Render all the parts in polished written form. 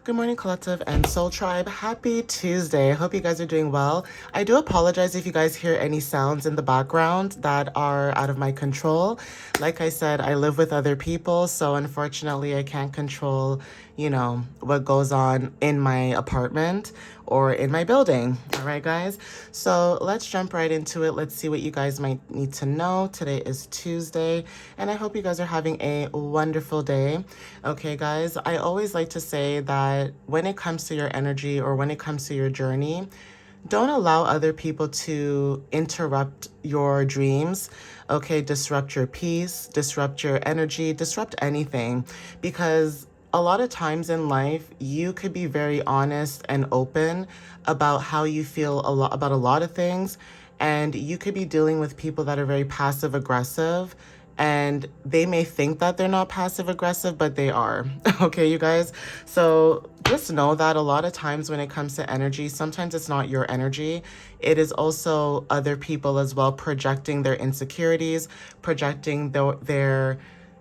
Good morning, Collective and Soul Tribe. Happy Tuesday. I hope you guys are doing well. I do apologize if you guys hear any sounds in the background that are out of my control. Like I said, I live with other people, so unfortunately, I can't control, what goes on in my apartment or in my building. All right, guys? So let's jump right into it. Let's see what you guys might need to know. Today is Tuesday, and I hope you guys are having a wonderful day. Okay, guys, I always like to say that when it comes to your energy or when it comes to your journey, don't allow other people to interrupt your dreams, okay? Disrupt your peace, disrupt your energy, disrupt anything. Because a lot of times in life, you could be very honest and open about how you feel about a lot of things. And you could be dealing with people that are very passive aggressive, and they may think that they're not passive aggressive, but they are. Okay, you guys? So just know that a lot of times when it comes to energy, sometimes it's not your energy. It is also other people as well projecting their insecurities, projecting their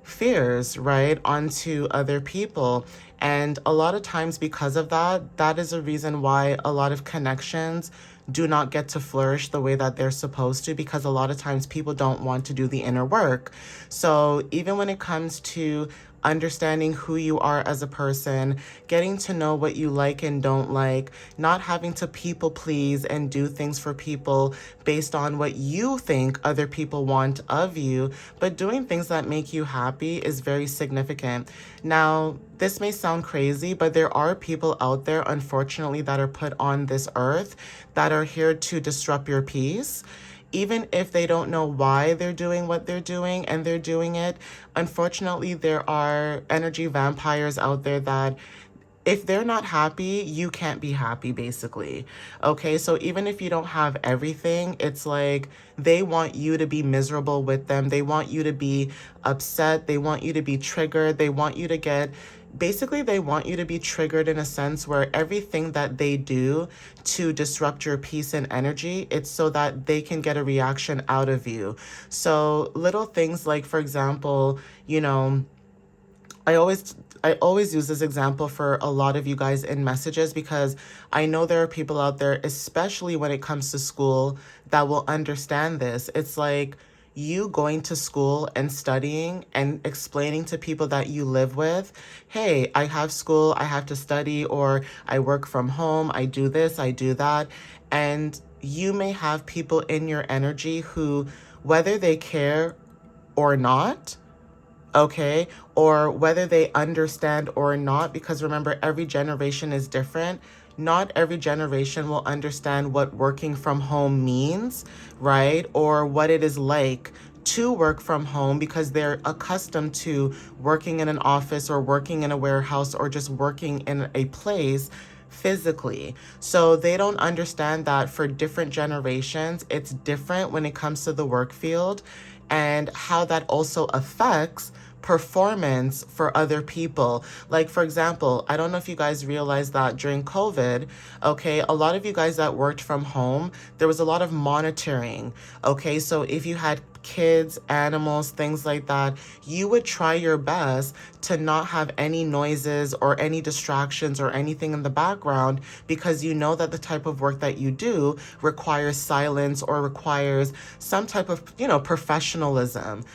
fears, right, onto other people. And a lot of times, because of that, that is a reason why a lot of connections do not get to flourish the way that they're supposed to, because a lot of times people don't want to do the inner work. So even when it comes to understanding who you are as a person, getting to know what you like and don't like, not having to people please and do things for people based on what you think other people want of you, but doing things that make you happy is very significant. Now, this may sound crazy, but there are people out there, unfortunately, that are put on this earth that are here to disrupt your peace. Even if they don't know why they're doing what they're doing and they're doing it, unfortunately, there are energy vampires out there that if they're not happy, you can't be happy, basically. Okay, so even if you don't have everything, it's like they want you to be miserable with them. They want you to be upset. They want you to be triggered. They want you to get, basically, they want you to be triggered in a sense where everything that they do to disrupt your peace and energy, it's so that they can get a reaction out of you. So little things like, for example, I always I always use this example for a lot of you guys in messages, because I know there are people out there, especially when it comes to school, that will understand this. It's like you going to school and studying and explaining to people that you live with, hey, I have school, I have to study, or I work from home, I do this, I do that. And you may have people in your energy who, whether they care or not, okay, or whether they understand or not, because remember, every generation is different. Not every generation will understand what working from home means, right? Or what it is like to work from home, because they're accustomed to working in an office or working in a warehouse or just working in a place physically. So they don't understand that for different generations, it's different when it comes to the work field, and how that also affects performance for other people. Like, for example, I don't know if you guys realize that during COVID, okay, a lot of you guys that worked from home, there was a lot of monitoring. Okay, so if you had kids, animals, things like that, you would try your best to not have any noises or any distractions or anything in the background, because you know that the type of work that you do requires silence or requires some type of, professionalism.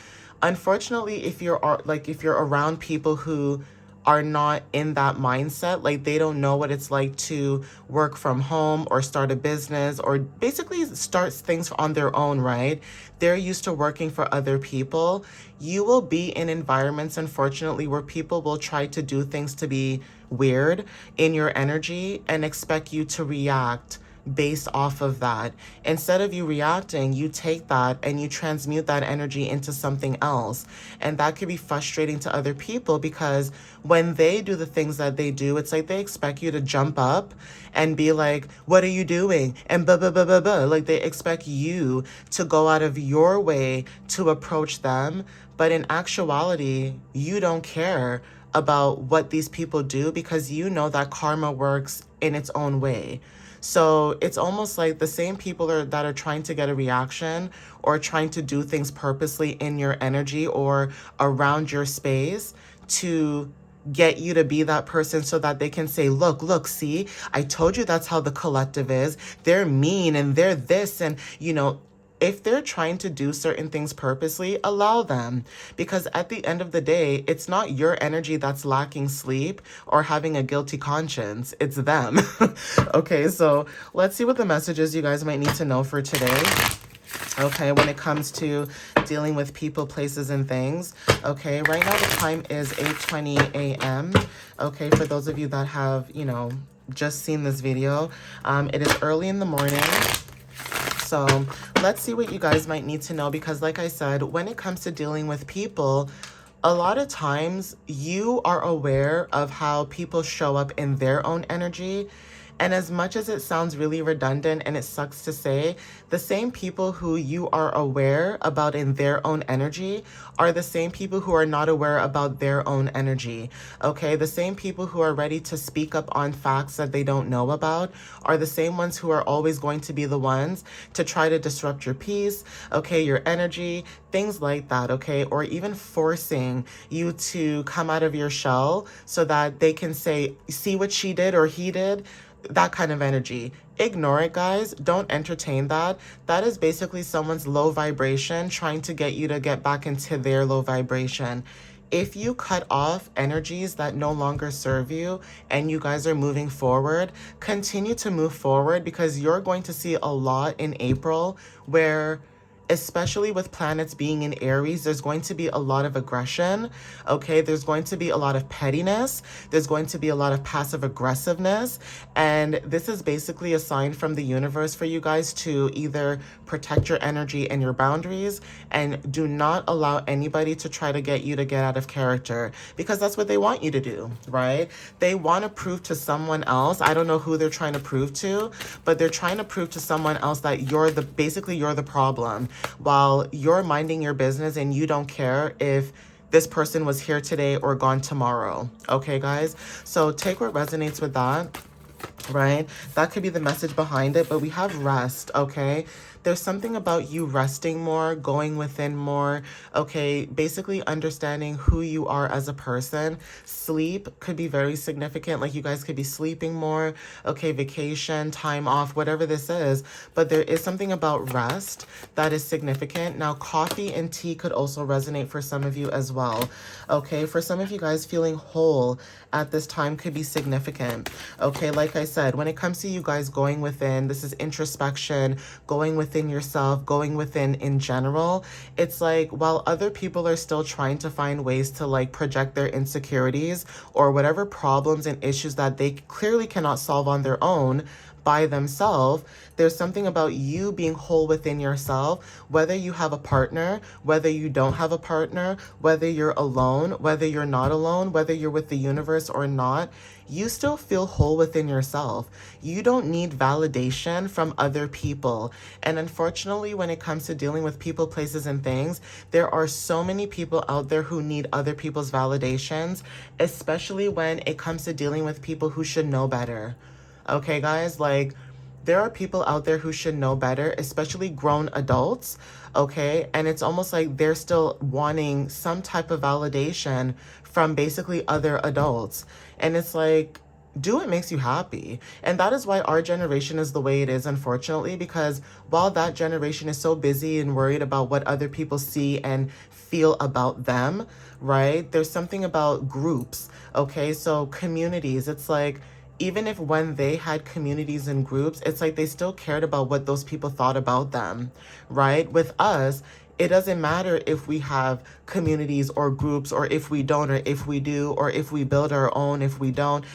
Unfortunately, if you're around people who are not in that mindset, like they don't know what it's like to work from home or start a business or basically start things on their own, right? They're used to working for other people. You will be in environments, unfortunately, where people will try to do things to be weird in your energy and expect you to react based off of that. Instead of you reacting, you take that and you transmute that energy into something else. And that could be frustrating to other people, because when they do the things that they do, it's like they expect you to jump up and be like, what are you doing? And blah, blah, blah, blah, blah. Like they expect you to go out of your way to approach them. But in actuality, you don't care about what these people do, because you know that karma works in its own way. So it's almost like the same people that are trying to get a reaction or trying to do things purposely in your energy or around your space to get you to be that person so that they can say, look, see, I told you that's how the collective is. They're mean and they're this. And, if they're trying to do certain things purposely, allow them. Because at the end of the day, it's not your energy that's lacking sleep or having a guilty conscience. It's them. Okay, so let's see what the messages you guys might need to know for today. Okay, when it comes to dealing with people, places, and things. Okay, right now the time is 8:20 a.m. Okay, for those of you that have, just seen this video, it is early in the morning. So let's see what you guys might need to know, because like I said, when it comes to dealing with people, a lot of times you are aware of how people show up in their own energy. And as much as it sounds really redundant and it sucks to say, the same people who you are aware about in their own energy are the same people who are not aware about their own energy. Okay, the same people who are ready to speak up on facts that they don't know about are the same ones who are always going to be the ones to try to disrupt your peace, okay, your energy, things like that, okay, or even forcing you to come out of your shell so that they can say, see what she did or he did. That kind of energy. Ignore it, guys. Don't entertain that. That is basically someone's low vibration trying to get you to get back into their low vibration. If you cut off energies that no longer serve you and you guys are moving forward, continue to move forward, because you're going to see a lot in April where, especially with planets being in Aries, there's going to be a lot of aggression, okay? There's going to be a lot of pettiness. There's going to be a lot of passive aggressiveness. And this is basically a sign from the universe for you guys to either protect your energy and your boundaries, and do not allow anybody to try to get you to get out of character, because that's what they want you to do, right? They want to prove to someone else, I don't know who they're trying to prove to, but they're trying to prove to someone else that you're the problem, while you're minding your business and you don't care if this person was here today or gone tomorrow. Okay, guys? So take what resonates with that, right? That could be the message behind it, but we have rest, okay? There's something about you resting more, going within more, okay? Basically understanding who you are as a person. Sleep could be very significant, like you guys could be sleeping more, okay? Vacation, time off, whatever this is, but there is something about rest that is significant. Now, coffee and tea could also resonate for some of you as well, okay? For some of you guys, feeling whole at this time could be significant, okay? Like I said, when it comes to you guys going within, this is introspection, going within yourself, going within in general. It's like, while other people are still trying to find ways to like project their insecurities or whatever problems and issues that they clearly cannot solve on their own by themselves, there's something about you being whole within yourself, whether you have a partner, whether you don't have a partner, whether you're alone, whether you're not alone, whether you're with the universe or not, you still feel whole within yourself. You don't need validation from other people. And unfortunately, when it comes to dealing with people, places, and things, there are so many people out there who need other people's validations, especially when it comes to dealing with people who should know better. Okay, guys, like, there are people out there who should know better, especially grown adults, okay? And it's almost like they're still wanting some type of validation from basically other adults. And it's like, do what makes you happy. And that is why our generation is the way it is, unfortunately, because while that generation is so busy and worried about what other people see and feel about them, right? There's something about groups, okay? So communities, it's like, even if when they had communities and groups, it's like they still cared about what those people thought about them, right? With us, it doesn't matter if we have communities or groups, or if we don't, or if we do, or if we build our own, if we don't.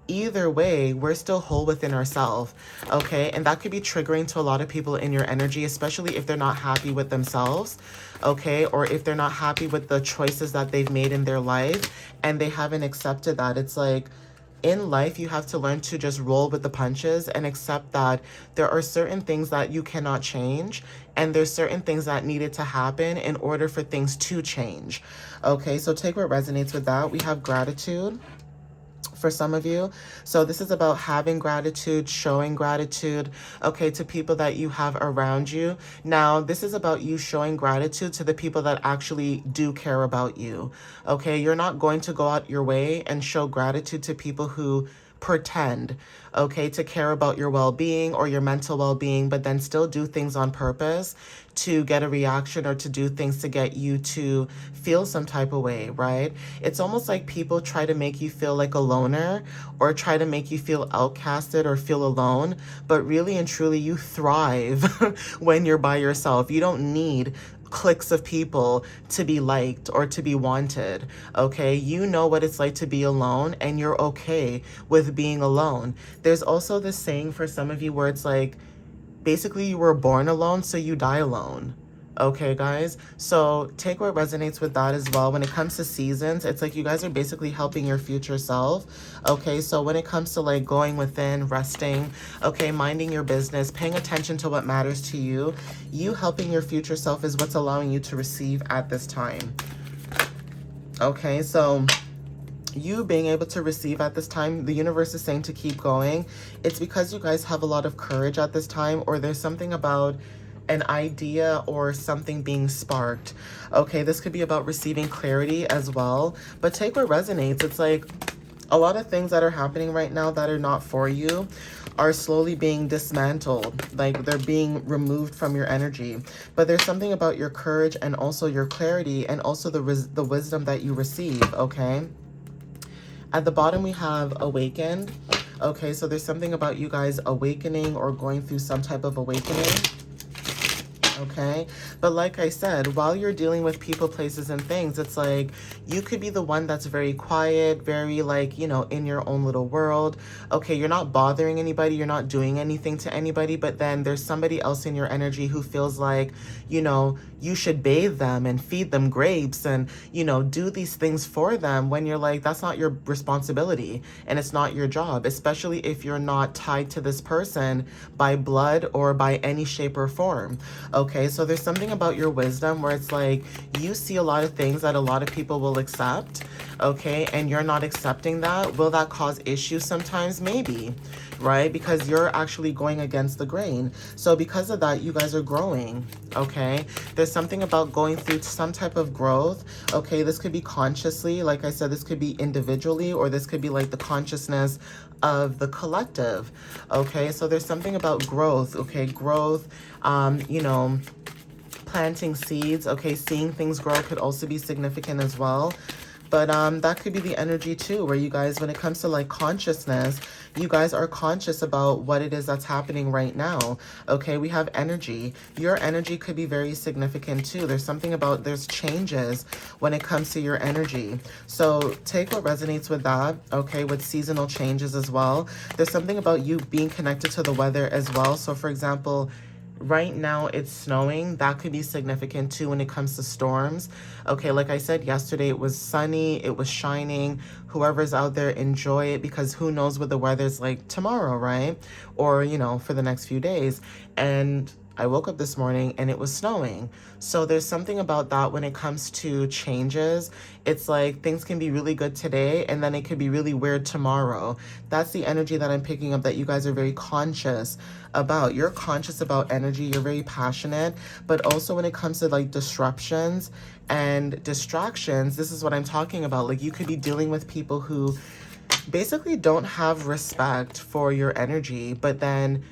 Either way, we're still whole within ourselves, okay? And that could be triggering to a lot of people in your energy, especially if they're not happy with themselves, okay? Or if they're not happy with the choices that they've made in their life and they haven't accepted that. It's like, in life, you have to learn to just roll with the punches and accept that there are certain things that you cannot change, and there's certain things that needed to happen in order for things to change. Okay, so take what resonates with that. We have gratitude for some of you. So this is about having gratitude, showing gratitude, okay, to people that you have around you. Now, this is about you showing gratitude to the people that actually do care about you, okay? You're not going to go out your way and show gratitude to people who pretend, okay, to care about your well-being or your mental well-being, but then still do things on purpose to get a reaction or to do things to get you to feel some type of way, right? It's almost like people try to make you feel like a loner or try to make you feel outcasted or feel alone, but really and truly you thrive when you're by yourself. You don't need cliques of people to be liked or to be wanted, okay? You know what it's like to be alone and you're okay with being alone. There's also this saying for some of you where it's like, basically you were born alone, so you die alone. Okay, guys? So take what resonates with that as well. When it comes to seasons, it's like you guys are basically helping your future self. Okay, so when it comes to like going within, resting, okay, minding your business, paying attention to what matters to you, you helping your future self is what's allowing you to receive at this time. Okay, so you being able to receive at this time, the universe is saying to keep going. It's because you guys have a lot of courage at this time, or there's something about an idea or something being sparked. Okay, this could be about receiving clarity as well, but take what resonates. It's like a lot of things that are happening right now that are not for you are slowly being dismantled, like they're being removed from your energy. But there's something about your courage and also your clarity and also the wisdom that you receive, okay? At the bottom, we have awakened. Okay, so there's something about you guys awakening or going through some type of awakening. Okay, but like I said, while you're dealing with people, places, and things, it's like you could be the one that's very quiet, very like, you know, in your own little world. Okay, you're not bothering anybody, you're not doing anything to anybody, but then there's somebody else in your energy who feels like, you know, you should bathe them and feed them grapes and, you know, do these things for them when you're like, that's not your responsibility and it's not your job, especially if you're not tied to this person by blood or by any shape or form. Okay, so there's something about your wisdom where it's like you see a lot of things that a lot of people will accept, okay, and you're not accepting that. Will that cause issues sometimes? Maybe, right? Because you're actually going against the grain. So because of that, you guys are growing, okay? There's something about going through some type of growth, okay? This could be consciously, like I said, this could be individually, or this could be like the consciousness of the collective, okay? So there's something about growth, okay? Growth, you know, planting seeds, okay? Seeing things grow could also be significant as well. But that could be the energy too, where you guys, when it comes to like consciousness, you guys are conscious about what it is that's happening right now. Okay, we have energy. Your energy could be very significant too. There's something about, there's changes when it comes to your energy. So take what resonates with that, okay, with seasonal changes as well. There's something about you being connected to the weather as well. So for example, right now it's snowing. That could be significant too when it comes to storms. Okay, like I said, yesterday it was sunny, it was shining. Whoever's out there, enjoy it, because who knows what the weather's like tomorrow, right? Or, you know, for the next few days. And I woke up this morning and it was snowing. So there's something about that when it comes to changes. It's like things can be really good today and then it could be really weird tomorrow. That's the energy that I'm picking up, that you guys are very conscious about. You're conscious about energy, you're very passionate, but also when it comes to like disruptions and distractions, this is what I'm talking about. Like you could be dealing with people who basically don't have respect for your energy, but then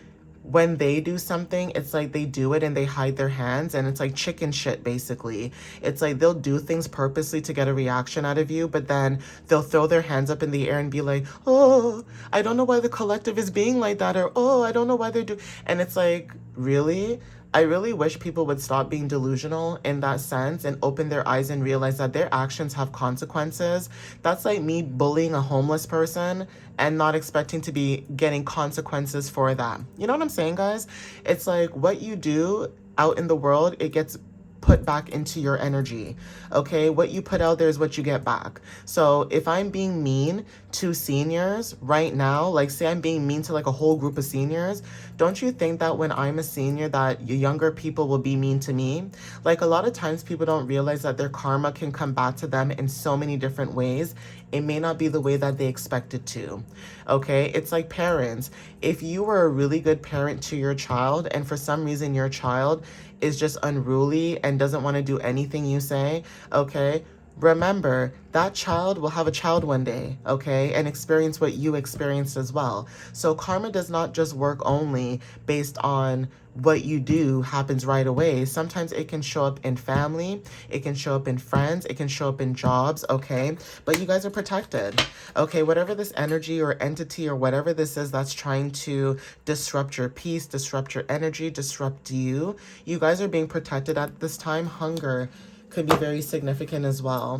when they do something, it's like they do it and they hide their hands, and it's like chicken shit, basically. It's like they'll do things purposely to get a reaction out of you, but then they'll throw their hands up in the air and be like, oh, I don't know why the collective is being like that, or oh, I don't know why they're doing, and it's like, really? I really wish people would stop being delusional in that sense and open their eyes and realize that their actions have consequences. That's like me bullying a homeless person and not expecting to be getting consequences for that. You know what I'm saying, guys? It's like what you do out in the world, it gets put back into your energy. Okay, what you put out there is what you get back. So if I'm being mean to seniors right now, like say I'm being mean to like a whole group of seniors, don't you think that when I'm a senior that younger people will be mean to me? Like a lot of times people don't realize that their karma can come back to them in so many different ways. It may not be the way that they expect it to. Okay, it's like parents. If you were a really good parent to your child and for some reason your child is just unruly and doesn't want to do anything you say, okay, remember that child will have a child one day, okay, and experience what you experienced as well. So karma does not just work only based on what you do happens right away. Sometimes it can show up in family, it can show up in friends, it can show up in jobs, okay? But you guys are protected, okay? Whatever this energy or entity or whatever this is that's trying to disrupt your peace, disrupt your energy, disrupt you, you guys are being protected at this time. Hunger could be very significant as well.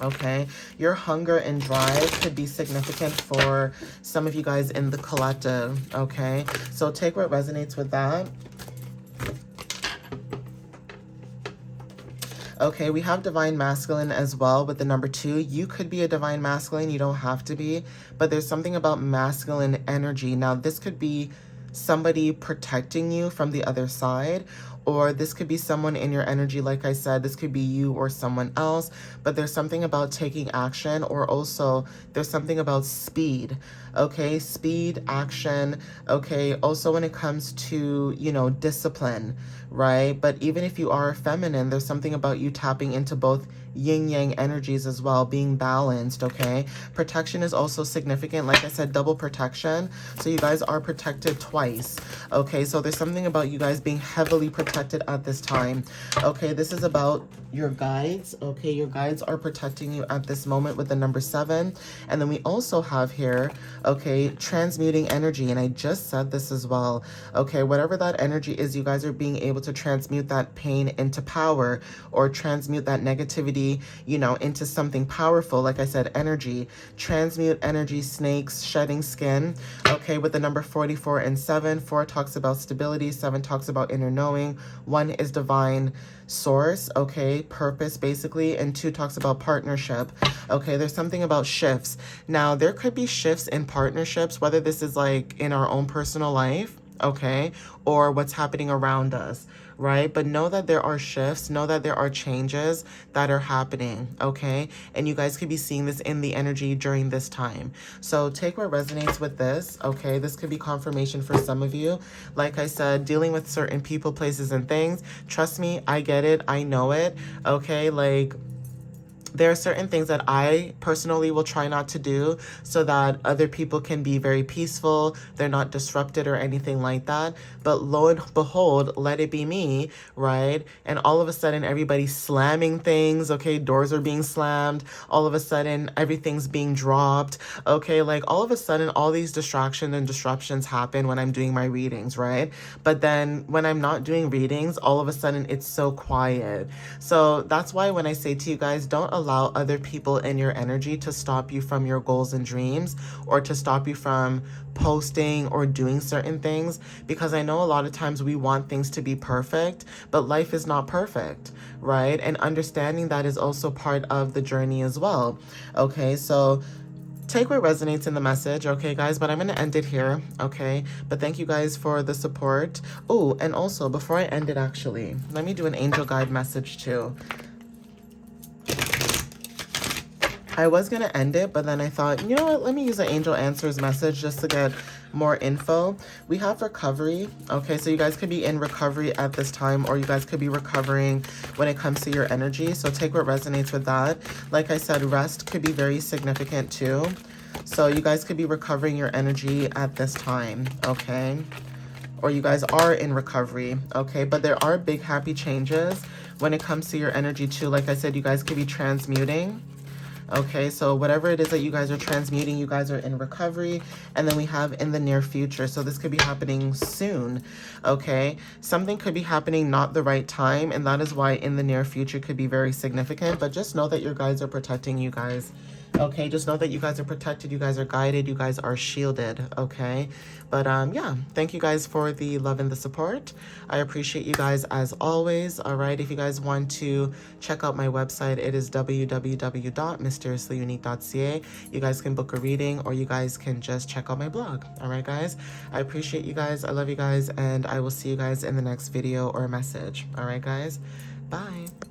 Okay, your hunger and drive could be significant for some of you guys in the collective. Okay, so take what resonates with that. Okay, we have divine masculine as well with the number 2. You could be a divine masculine, you don't have to be, but there's something about masculine energy. Now, this could be somebody protecting you from the other side, or this could be someone in your energy. Like I said, this could be you or someone else, but there's something about taking action, or also there's something about speed. Okay, speed, action. Okay, also when it comes to, you know, discipline, right? But even if you are feminine, there's something about you tapping into both yin yang energies as well, being balanced. Okay, protection is also significant. Like I said, double protection, so you guys are protected twice. Okay, so there's something about you guys being heavily protected at this time. Okay, this is about your guides. Okay, your guides are protecting you at this moment with the number 7. And then we also have here, okay, transmuting energy, and I just said this as well. Okay, whatever that energy is, you guys are being able to transmute that pain into power, or transmute that negativity, you know, into something powerful. Like I said, energy, transmute energy, snakes, shedding skin. Okay, with the number 44 and 7. 4 talks about stability, 7 talks about inner knowing, 1 is divine source, okay, purpose basically, and 2 talks about partnership. Okay, there's something about shifts. Now, there could be shifts in partnerships, whether this is like in our own personal life, okay, or what's happening around us, right? But know that there are shifts, know that there are changes that are happening, okay? And you guys could be seeing this in the energy during this time. So take what resonates with this, okay? This could be confirmation for some of you. Like I said, dealing with certain people, places, and things, trust me, I get it, I know it, okay? Like, there are certain things that I personally will try not to do so that other people can be very peaceful, they're not disrupted or anything like that. But lo and behold, let it be me, right? And all of a sudden, everybody's slamming things, okay? Doors are being slammed. All of a sudden, everything's being dropped, okay? Like, all of a sudden, all these distractions and disruptions happen when I'm doing my readings, right? But then when I'm not doing readings, all of a sudden, it's so quiet. So that's why when I say to you guys, don't allow other people in your energy to stop you from your goals and dreams, or to stop you from posting or doing certain things, because I know a lot of times we want things to be perfect, but life is not perfect, right? And understanding that is also part of the journey as well. Okay, so take what resonates in the message, okay, guys? But I'm going to end it here, okay? But thank you guys for the support. Oh, and also, before I end it, actually, let me do an angel guide message too. I was going to end it, but then I thought, you know what, let me use an angel answers message just to get more info. We have recovery, okay? So you guys could be in recovery at this time, or you guys could be recovering when it comes to your energy. So take what resonates with that. Like I said, rest could be very significant too. So you guys could be recovering your energy at this time, okay? Or you guys are in recovery, okay? But there are big happy changes when it comes to your energy too. Like I said, you guys could be transmuting. Okay, so whatever it is that you guys are transmuting, you guys are in recovery. And then we have in the near future. So this could be happening soon. Okay, something could be happening not the right time. And that is why in the near future could be very significant. But just know that your guides are protecting you guys. Okay, just know that you guys are protected, you guys are guided, you guys are shielded, okay? But yeah, thank you guys for the love and the support. I appreciate you guys as always, all right? If you guys want to check out my website, it is www.mysteriouslyunique.ca. You guys can book a reading or you guys can just check out my blog, all right, guys? I appreciate you guys, I love you guys, and I will see you guys in the next video or message, all right, guys? Bye.